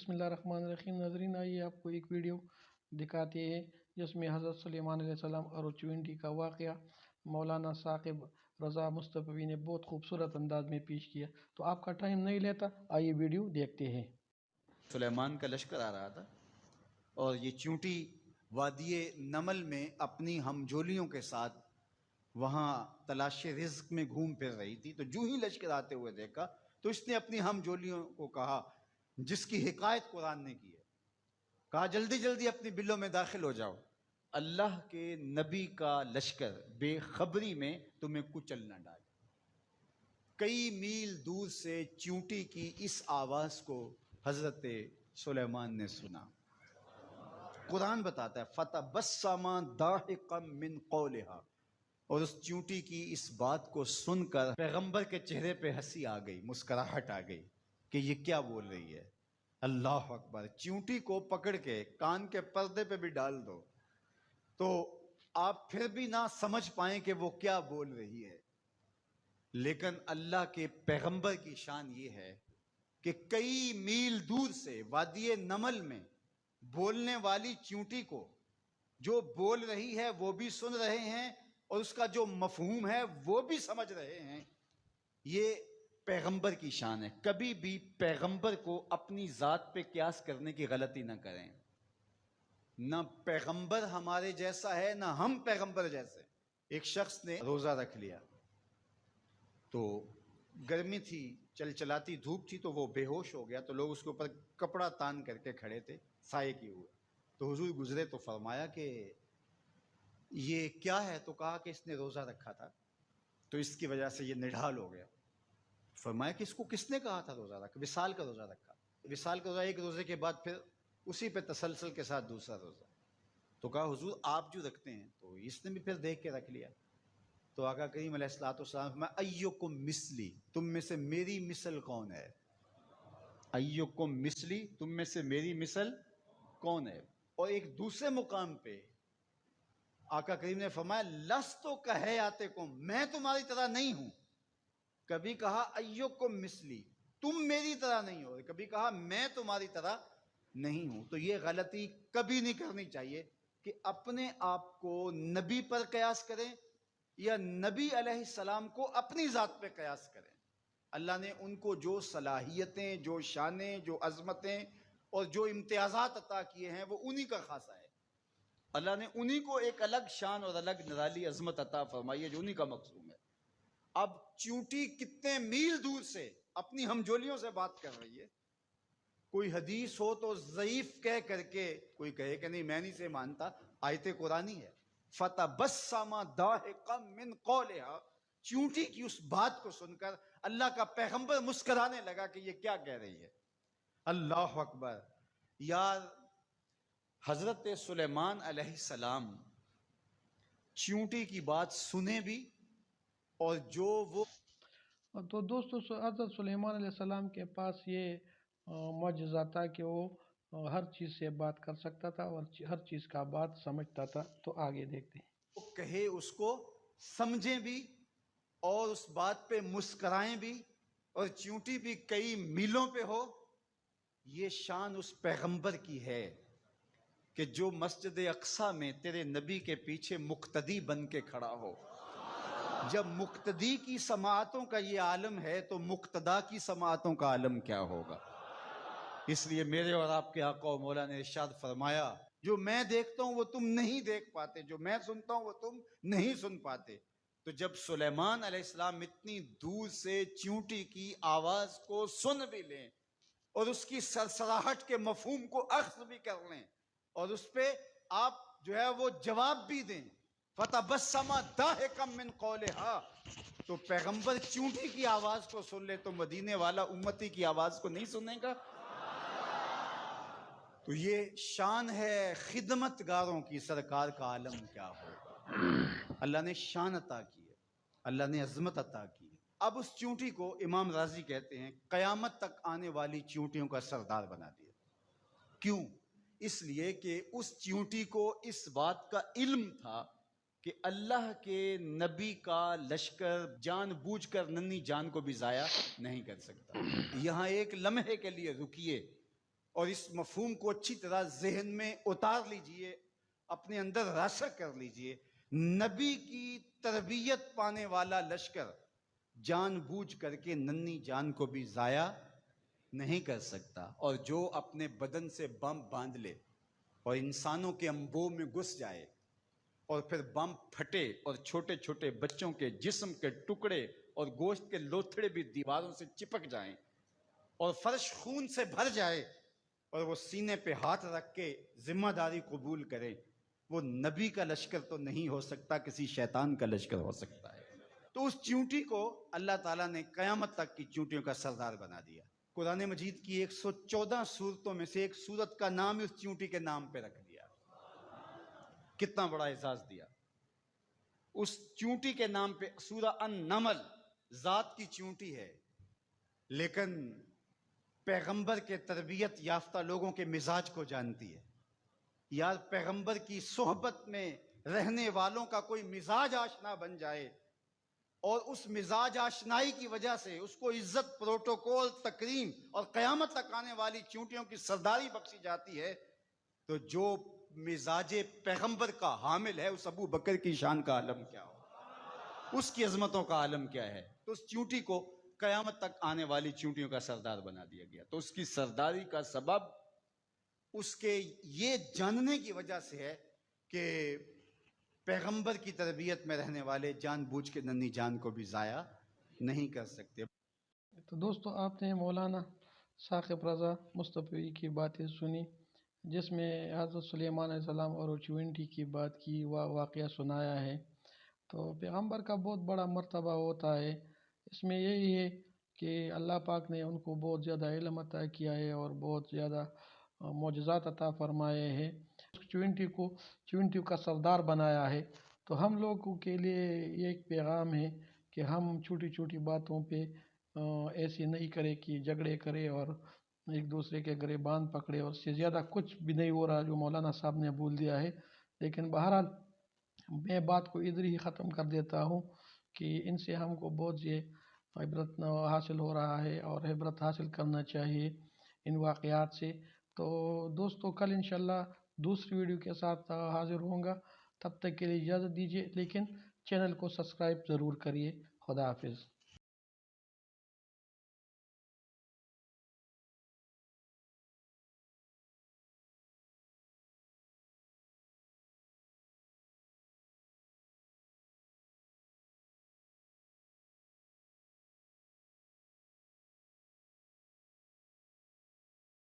बिस्मिल्लाहिर्रहमानिर्रहीम। नाज़रीन, आइए आपको एक वीडियो दिखाते हैं जिसमें हज़रत सुलेमान अलैहिस्सलाम और चूंटी का वाक़या मौलाना साकिब रज़ा मुस्तफ़वी ने बहुत खूबसूरत अंदाज में पेश किया। तो आपका टाइम नहीं लेता, आइए वीडियो देखते हैं। सुलेमान का लश्कर आ रहा था और ये चूंटी वादिये नमल में अपनी हमजोलियों के साथ वहाँ तलाश रिज़्क़ में घूम फिर रही थी। तो जो ही लश्कर आते हुए देखा तो इसने अपनी हमजोलियों को कहा, जिसकी हिकायत कुरान ने की है, कहा जल्दी जल्दी अपनी बिलों में दाखिल हो जाओ, अल्लाह के नबी का लश्कर बेखबरी में तुम्हें कुचल न डाले। कई मील दूर से चूंटी की इस आवाज़ को हज़रत सुलेमान ने सुना। कुरान बताता है फतबस्समा दाहिकम मिन कौलिहा, और उस चूंटी की इस बात को सुनकर पैगंबर के चेहरे पे हंसी आ गई, मुस्कुराहट आ गई कि ये क्या बोल रही है। अल्लाह अकबर। चूंटी को पकड़ के कान के पर्दे पे भी डाल दो तो आप फिर भी ना समझ पाएं कि वो क्या बोल रही है, लेकिन अल्लाह के पैगंबर की शान ये है कि कई मील दूर से वादिये नमल में बोलने वाली चूंटी को जो बोल रही है वो भी सुन रहे हैं और उसका जो मफहूम है वो भी समझ रहे हैं। ये पैगंबर की शान है। कभी भी पैगंबर को अपनी ज़ात पे क्यास करने की गलती ना करें। ना पैगंबर हमारे जैसा है ना हम पैगंबर जैसे। एक शख्स ने रोज़ा रख लिया, तो गर्मी थी, चलचलाती धूप थी, तो वो बेहोश हो गया। तो लोग उसके ऊपर कपड़ा तान करके खड़े थे साये किए हुए। तो हुजूर गुजरे तो फरमाया कि ये क्या है? तो कहा कि इसने रोज़ा रखा था तो इसकी वजह से ये निढाल हो गया। फरमाया कि इसको किसने कहा था रोज़ा रखा? विसाल का रोज़ा रखा। विसाल का रोज़ा, एक रोज़े के बाद फिर उसी पे तसलसल के साथ दूसरा रोज़ा। तो कहा हुजूर आप जो रखते हैं, तो इसने भी फिर देख के रख लिया। तो आका करीम अलैहिस्सलाम मैं अय्युकुम मिसली, तुम में से मेरी मिसल कौन है? अय्युकुम मिसली, तुम में से मेरी मिसल कौन है? और एक दूसरे मुकाम पे आका करीम ने फरमाया लस्तो कहे आते को, मैं तुम्हारी तरह नहीं हूं। कभी कहा अय्युकुम मिसली, तुम मेरी तरह नहीं हो, कभी कहा मैं तुम्हारी तरह नहीं हूं। तो ये गलती कभी नहीं करनी चाहिए कि अपने आप को नबी पर कयास करें या नबी अलैहिस्सलाम को अपनी ज़ात पे कयास करें। अल्लाह ने उनको जो सलाहियतें, जो शानें, जो अज़मतें और जो इम्तियाज़ात अता किए हैं वो उन्हीं का खासा है। अल्लाह ने उन्हीं को एक अलग शान और अलग निराली अज़मत अता फरमाई है जो उन्हीं का मकसूम है। अब चूंटी कितने मील दूर से अपनी हमजोलियों से बात कर रही है। कोई हदीस हो तो ज़ईफ कह करके कोई कहे कि नहीं मैं नहीं से मानता, आयत कुरानी है। फतबस्समा दाहिकम मिन कौलिहा, चूंटी की उस बात को सुनकर अल्लाह का पैगंबर मुस्कुराने लगा कि ये क्या कह रही है। अल्लाह अकबर। यार, हजरत सुलेमान अलैहिस्सलाम चूंटी की बात सुने भी और जो वो तो दोस्तों, हज़रत सुलेमान अलैहिस्सलाम के पास ये मौजज़ा था कि वो हर चीज़ से बात कर सकता था और हर चीज़ का बात समझता था। तो आगे देखते हैं। वो कहे उसको समझें भी और उस बात पे मुस्कराएं भी, और चूंटी भी कई मीलों पे हो। ये शान उस पैगंबर की है कि जो मस्जिद अक्सा में तेरे नबी के पीछे मुक्तदी बन के खड़ा हो। जब मुक्तदी की समाअतों का ये आलम है तो मुक्तदा की समाअतों का आलम क्या होगा। इसलिए मेरे और आपके आका और मौला ने इरशाद फरमाया, जो मैं देखता हूं वो तुम नहीं देख पाते, जो मैं सुनता हूं वो तुम नहीं सुन पाते। तो जब सुलेमान अलैहिस्सलाम इतनी दूर से चूंटी की आवाज को सुन भी लें और उसकी सरसराहट के मफहूम को अख्ज़ भी कर लें और उस पे आप जो है वो जवाब भी दें, फतबस्समा दाहिकम मिन कौलिहा, तो पैगंबर चूंटी की आवाज को सुन ले तो मदीने वाला उम्मती की आवाज को नहीं सुनेगा। तो ये शान है खिदमतगारों की, सरकार का आलम क्या होगा। अल्लाह ने शान अता की है, अल्लाह ने अजमत अता की है। अब उस चूंटी को इमाम राजी कहते हैं कयामत तक आने वाली चूंटियों का सरदार बना दिया। क्यों? इसलिए कि उस चूंटी को इस बात का इल्म था कि अल्लाह के नबी का लश्कर जानबूझकर नन्ही जान को भी जाया नहीं कर सकता। यहां एक लम्हे के लिए रुकिए اور اس مفہوم کو اچھی طرح ذہن میں اتار لیجئے، اپنے اندر راسخ کر لیجئے۔ نبی کی تربیت پانے والا لشکر جان بوجھ کر کے ننھی جان کو بھی ضائع نہیں کر سکتا، اور جو اپنے بدن سے بم باندھ لے اور انسانوں کے انبوہ میں گھس جائے اور پھر بم پھٹے اور چھوٹے چھوٹے بچوں کے جسم کے ٹکڑے اور گوشت کے لوتھڑے بھی دیواروں سے چپک جائیں اور فرش خون سے بھر جائے اور وہ سینے پہ ہاتھ رکھ کے ذمہ داری قبول کرے، وہ نبی کا لشکر تو نہیں ہو سکتا، کسی شیطان کا لشکر ہو سکتا ہے۔ تو اس چیونٹی کو اللہ تعالیٰ نے قیامت تک کی چیونٹیوں کا سردار بنا دیا۔ قرآن مجید کی 114 سورتوں میں سے ایک سورت کا نام اس چیونٹی کے نام پہ رکھ دیا۔ کتنا بڑا اعزاز دیا اس چیونٹی کے نام پہ۔ سورہ النمل ذات کی چیونٹی ہے، لیکن پیغمبر کے تربیت یافتہ لوگوں کے مزاج کو جانتی ہے۔ یار پیغمبر کی صحبت میں رہنے والوں کا کوئی مزاج آشنا بن جائے اور اس مزاج آشنائی کی وجہ سے اس کو عزت، پروٹوکول، تکریم اور قیامت تک آنے والی چیونٹیوں کی سرداری بخشی جاتی ہے، تو جو مزاج پیغمبر کا حامل ہے اس ابو بکر کی شان کا عالم کیا ہو، اس کی عظمتوں کا عالم کیا ہے۔ تو اس چیونٹی کو قیامت تک آنے والی چیونٹیوں کا سردار بنا دیا گیا۔ تو اس کی سرداری کا سبب اس کے یہ جاننے کی وجہ سے ہے کہ پیغمبر کی تربیت میں رہنے والے جان بوجھ کے ننھی جان کو بھی ضائع نہیں کر سکتے۔ تو دوستو آپ نے مولانا ثاقب رضا مصطفی کی باتیں سنی، جس میں حضرت سلیمان علیہ السلام اور چیونٹی کی بات کی، واقعہ سنایا ہے۔ تو پیغمبر کا بہت بڑا مرتبہ ہوتا ہے، اس میں یہی ہے کہ اللہ پاک نے ان کو بہت زیادہ علم عطا کیا ہے اور بہت زیادہ معجزات عطا فرمائے ہیں، چیونٹی کا سردار بنایا ہے۔ تو ہم لوگوں کے لیے یہ ایک پیغام ہے کہ ہم چھوٹی چھوٹی باتوں پہ ایسی نہیں کرے کہ جھگڑے کرے اور ایک دوسرے کے گریبان پکڑے، اور اس سے زیادہ کچھ بھی نہیں ہو رہا جو مولانا صاحب نے بول دیا ہے۔ لیکن بہرحال میں بات کو ادھر ہی ختم کر دیتا ہوں کہ ان سے ہم کو بہت سے عبرت حاصل ہو رہا ہے اور عبرت حاصل کرنا چاہیے ان واقعات سے۔ تو دوستو کل انشاءاللہ دوسری ویڈیو کے ساتھ حاضر ہوں گا، تب تک کے لیے اجازت دیجیے، لیکن چینل کو سبسکرائب ضرور کریے۔ خدا حافظ۔